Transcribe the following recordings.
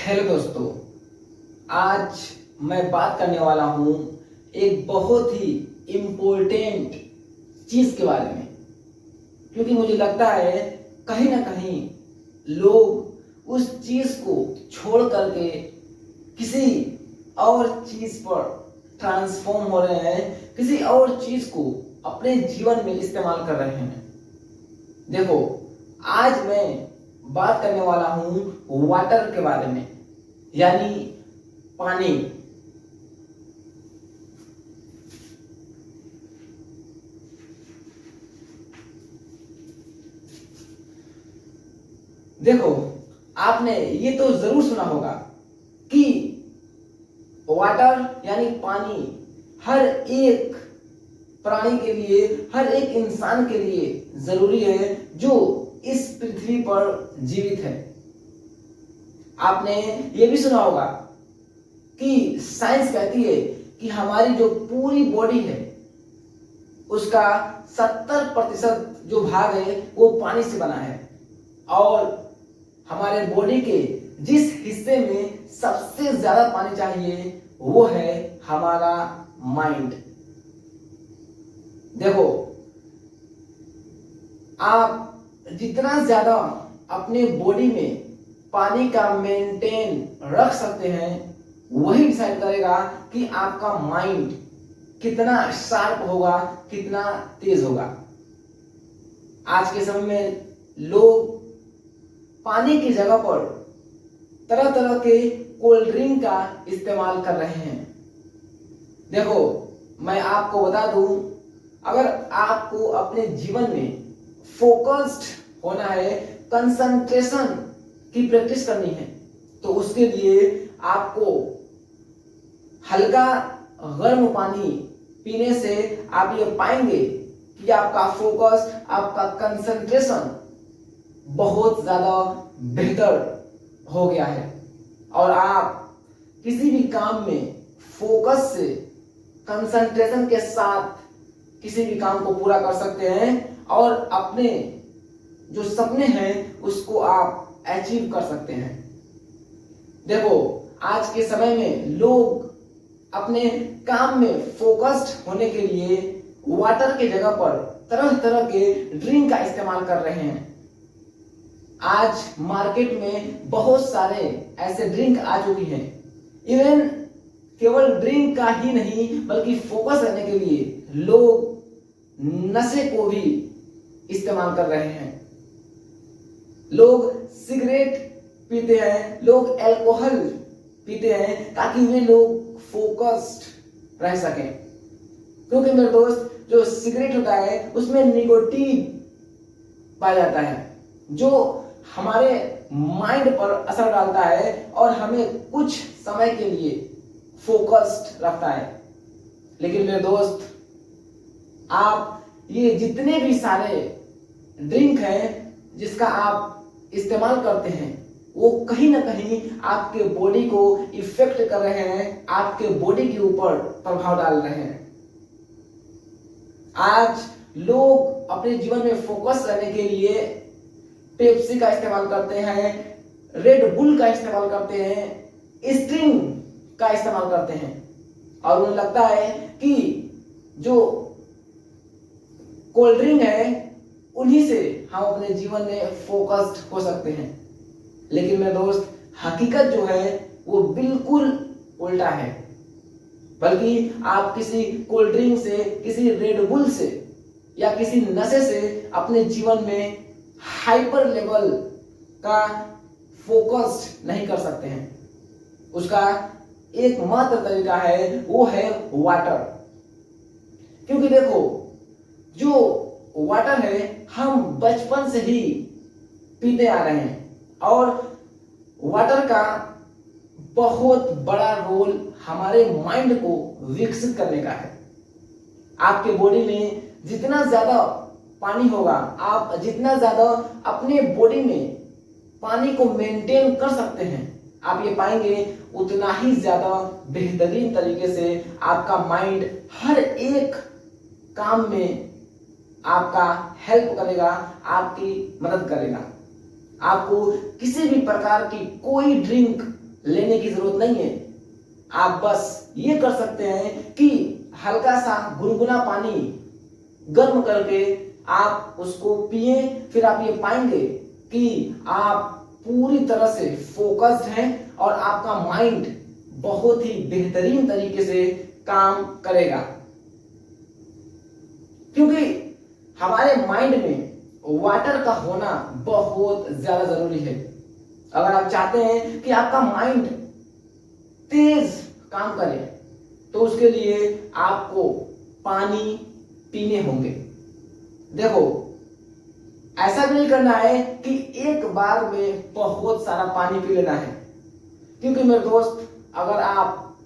Hello दोस्तों, आज मैं बात करने वाला हूँ एक बहुत ही इम्पोर्टेंट चीज़ के बारे में। क्योंकि मुझे लगता है कहीं ना कहीं लोग उस चीज़ को छोड़ करके किसी और चीज़ पर ट्रांसफॉर्म हो रहे हैं, किसी और चीज़ को अपने जीवन में इस्तेमाल कर रहे हैं। देखो, आज मैं बात करने वाला हूँ वाटर के बारे में, यानी पानी। देखो, आपने ये तो जरूर सुना होगा कि वाटर यानी पानी हर एक प्राणी के लिए, हर एक इंसान के लिए जरूरी है जो इस पृथ्वी पर जीवित है। आपने ये भी सुना होगा कि साइंस कहती है कि हमारी जो पूरी बॉडी है उसका 70% जो भाग है वो पानी से बना है, और हमारे बॉडी के जिस हिस्से में सबसे ज्यादा पानी चाहिए वो है हमारा माइंड। देखो, आप जितना ज्यादा अपने बॉडी में पानी का मेंटेन रख सकते हैं वही डिसाइड करेगा कि आपका माइंड कितना शार्प होगा, कितना तेज होगा। आज के समय में लोग पानी की जगह पर तरह तरह के कोल्ड ड्रिंक का इस्तेमाल कर रहे हैं। देखो, मैं आपको बता दूं, अगर आपको अपने जीवन में फोकस्ड होना है, कंसंट्रेशन की प्रैक्टिस करनी है, तो उसके लिए आपको हल्का गर्म पानी पीने से आप ये पाएंगे कि आपका फोकस, आपका कंसंट्रेशन बहुत ज्यादा बेहतर हो गया है, और आप किसी भी काम में फोकस से, कंसंट्रेशन के साथ किसी भी काम को पूरा कर सकते हैं, और अपने जो सपने हैं उसको आप अचीव कर सकते हैं। देखो, आज के समय में लोग अपने काम में फोकस्ड होने के लिए वाटर की जगह पर तरह तरह के ड्रिंक का इस्तेमाल कर रहे हैं। आज मार्केट में बहुत सारे ऐसे ड्रिंक आ चुकी हैं। इवन केवल ड्रिंक का ही नहीं बल्कि फोकस करने के लिए लोग नशे को भी इस्तेमाल कर रहे हैं। लोग सिगरेट पीते हैं, लोग अल्कोहल पीते हैं ताकि वे लोग फोकस्ड रह सकें। क्योंकि मेरे दोस्त, जो सिगरेट होता है उसमें निकोटीन पाया जाता है जो हमारे माइंड पर असर डालता है और हमें कुछ समय के लिए फोकस्ड रखता है। लेकिन मेरे दोस्त, आप ये जितने भी सारे ड्रिंक हैं जिसका आप इस्तेमाल करते हैं वो कहीं ना कहीं आपके बॉडी को इफेक्ट कर रहे हैं, आपके बॉडी के ऊपर प्रभाव डाल रहे हैं। आज लोग अपने जीवन में फोकस रहने के लिए पेप्सी का इस्तेमाल करते हैं, रेड बुल का इस्तेमाल करते हैं, स्ट्रिंग का इस्तेमाल करते हैं, और उन्हें लगता है कि जो कोल्ड ड्रिंक है उन्हीं से हम अपने जीवन में फोकस्ड हो सकते हैं। लेकिन मेरे दोस्त, हकीकत जो है वो बिल्कुल उल्टा है। बल्कि आप किसी कोल्ड ड्रिंक से, किसी रेड बुल से या किसी नशे से अपने जीवन में हाइपर लेवल का फोकस नहीं कर सकते हैं। उसका एकमात्र तरीका है वो है वाटर। क्योंकि देखो, जो वाटर है हम बचपन से ही पीते आ रहे हैं, और वाटर का बहुत बड़ा रोल हमारे माइंड को विकसित करने का है। आपके बॉडी में जितना ज्यादा पानी होगा, आप जितना ज्यादा अपने बॉडी में पानी को मेंटेन कर सकते हैं, आप ये पाएंगे उतना ही ज्यादा बेहतरीन तरीके से आपका माइंड हर एक काम में आपका हेल्प करेगा, आपकी मदद करेगा। आपको किसी भी प्रकार की कोई ड्रिंक लेने की जरूरत नहीं है। आप बस ये कर सकते हैं कि हल्का सा गुनगुना पानी गर्म करके आप उसको पिए। फिर आप ये पाएंगे कि आप पूरी तरह से फोकस्ड हैं और आपका माइंड बहुत ही बेहतरीन तरीके से काम करेगा। क्योंकि हमारे माइंड में वाटर का होना बहुत ज्यादा जरूरी है। अगर आप चाहते हैं कि आपका माइंड तेज काम करे तो उसके लिए आपको पानी पीने होंगे। देखो, ऐसा भी नहीं करना है कि एक बार में बहुत सारा पानी पी लेना है, क्योंकि मेरे दोस्त, अगर आप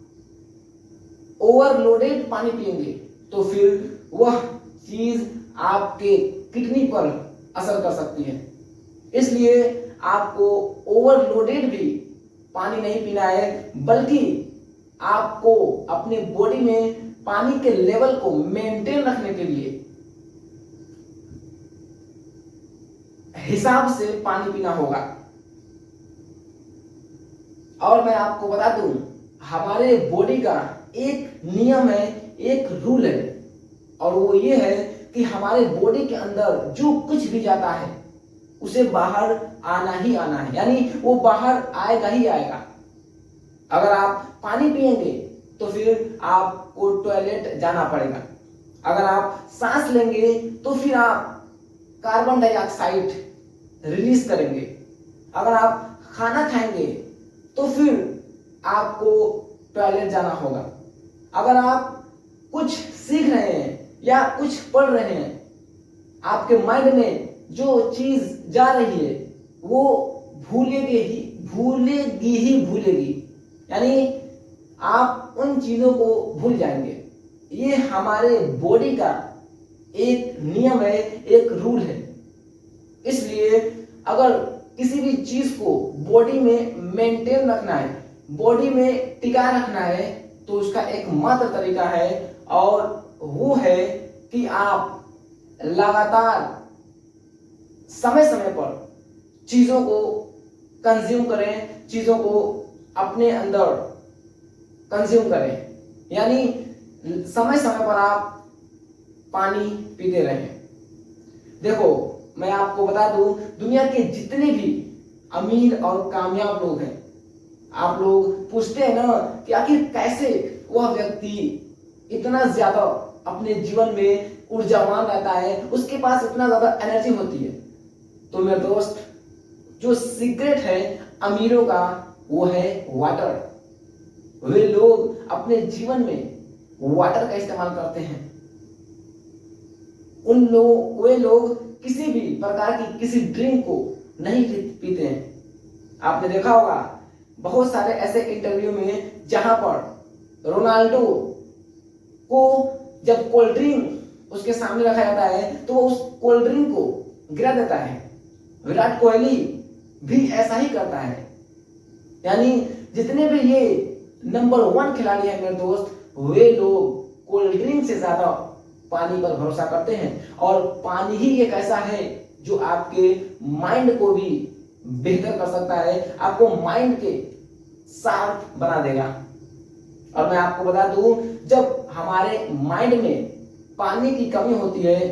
ओवरलोडेड पानी पिएंगे तो फिर वह चीज आपके किडनी पर असर कर सकती है। इसलिए आपको ओवरलोडेड भी पानी नहीं पीना है, बल्कि आपको अपने बॉडी में पानी के लेवल को मेंटेन रखने के लिए हिसाब से पानी पीना होगा। और मैं आपको बता दूं, हमारे बॉडी का एक नियम है, एक रूल है, और वो ये है कि हमारे बॉडी के अंदर जो कुछ भी जाता है उसे बाहर आना ही आना है, यानी वो बाहर आएगा ही आएगा। अगर आप पानी पिएंगे तो फिर आपको टॉयलेट जाना पड़ेगा। अगर आप सांस लेंगे तो फिर आप कार्बन डाइऑक्साइड रिलीज करेंगे। अगर आप खाना खाएंगे तो फिर आपको टॉयलेट जाना होगा। अगर आप कुछ सीख रहे हैं या कुछ पढ़ रहे हैं, आपके माइंड में जो चीज जा रही है वो भूलेगी, यानी आप उन चीजों को भूल जाएंगे। ये हमारे बॉडी का एक नियम है, एक रूल है। इसलिए अगर किसी भी चीज को बॉडी में मेंटेन रखना है, बॉडी में टिका रखना है, तो उसका एकमात्र तरीका है, और वो है कि आप लगातार समय समय पर चीजों को कंज्यूम करें, चीजों को अपने अंदर कंज्यूम करें, यानी समय समय पर आप पानी पीते रहें। देखो, मैं आपको बता दूं, दुनिया के जितने भी अमीर और कामयाब लोग हैं, आप लोग पूछते हैं ना कि आखिर कैसे वह व्यक्ति इतना ज्यादा अपने जीवन में ऊर्जावान रहता है, उसके पास इतना ज्यादा एनर्जी होती है। तो मेरे दोस्त, जो सीक्रेट है अमीरों का वो है वाटर। वे लोग अपने जीवन में वाटर का इस्तेमाल करते हैं। वे लोग किसी भी प्रकार की किसी ड्रिंक को नहीं पीते हैं। आपने देखा होगा बहुत सारे ऐसे इंटरव्यू में जहां पर रोनाल्डो को जब कोल्ड ड्रिंक उसके सामने रखा जाता है तो वो उस कोल्ड ड्रिंक को गिरा देता है। विराट कोहली भी ऐसा ही करता है। यानी जितने भी ये नंबर 1 खिलाड़ी हैं मेरे दोस्त, वे लोग कोल्ड ड्रिंक से ज्यादा पानी पर भरोसा करते हैं। और पानी ही एक ऐसा है जो आपके माइंड को भी बेहतर कर सकता है, आपको माइंड के शार्प बना देगा। और मैं आपको बता दूं, जब हमारे माइंड में पानी की कमी होती है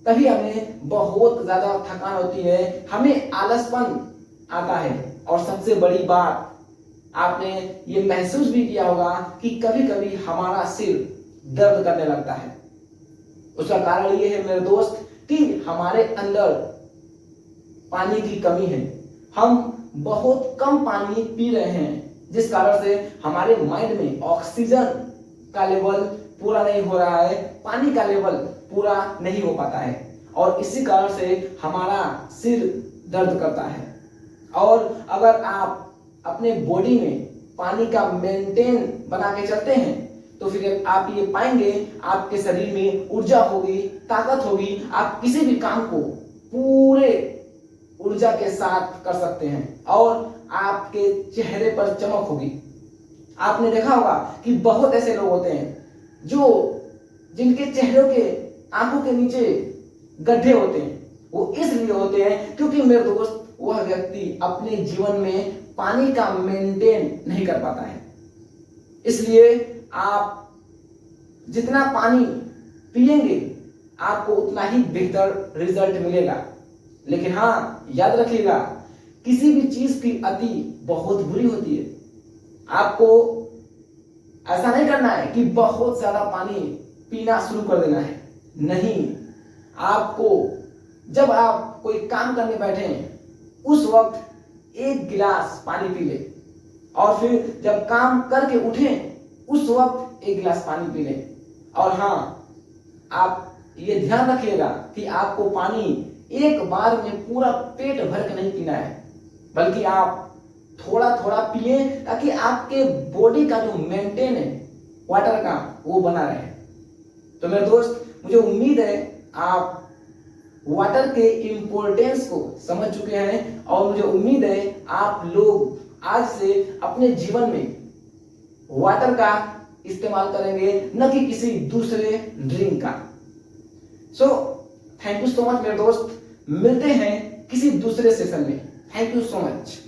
तभी हमें बहुत ज्यादा थकान होती है, हमें आलसपन आता है। और सबसे बड़ी बात, आपने ये महसूस भी किया होगा कि कभी कभी हमारा सिर दर्द करने लगता है। उसका कारण ये है मेरे दोस्त कि हमारे अंदर पानी की कमी है। हम बहुत कम पानी पी रहे हैं, जिस कारण से हमारे माइंड में ऑक्सीजन का लेवल पूरा नहीं हो रहा है, पानी का लेवल पूरा नहीं हो पाता है, और इसी कारण से हमारा सिर दर्द करता है। और अगर आप अपने बॉडी में पानी का मेंटेन बना के चलते हैं तो फिर आप ये पाएंगे आपके शरीर में ऊर्जा होगी, ताकत होगी, आप किसी भी काम को पूरे ऊर्जा के साथ कर सकते हैं और आपके चेहरे पर चमक होगी। आपने देखा होगा कि बहुत ऐसे लोग होते हैं जिनके चेहरों के आंखों के नीचे गड्ढे होते हैं। वो इसलिए होते हैं क्योंकि मेरे दोस्त, वह व्यक्ति अपने जीवन में पानी का मेंटेन नहीं कर पाता है। इसलिए आप जितना पानी पिएंगे आपको उतना ही बेहतर रिजल्ट मिलेगा। लेकिन हाँ, याद रखिएगा, किसी भी चीज की अति बहुत बुरी होती है। आपको ऐसा नहीं करना है कि बहुत ज्यादा पानी पीना शुरू कर देना है। नहीं, आपको जब आप कोई काम करने बैठे उस वक्त 1 गिलास पानी पी ले, और फिर जब काम करके उठें उस वक्त 1 गिलास पानी पी ले। और हाँ, आप ये ध्यान रखिएगा कि आपको पानी एक बार में पूरा पेट भर के नहीं पीना है, बल्कि आप थोड़ा थोड़ा पिए, ताकि आपके बॉडी का जो मेंटेन है वाटर का वो बना रहे। तो मेरे दोस्त, मुझे उम्मीद है आप वाटर के इम्पोर्टेंस को समझ चुके हैं, और मुझे उम्मीद है आप लोग आज से अपने जीवन में वाटर का इस्तेमाल करेंगे, न कि किसी दूसरे ड्रिंक का। So thank you so much मेरे दोस्त, मिलते हैं किसी दूसरे सेशन में। Thank you so much.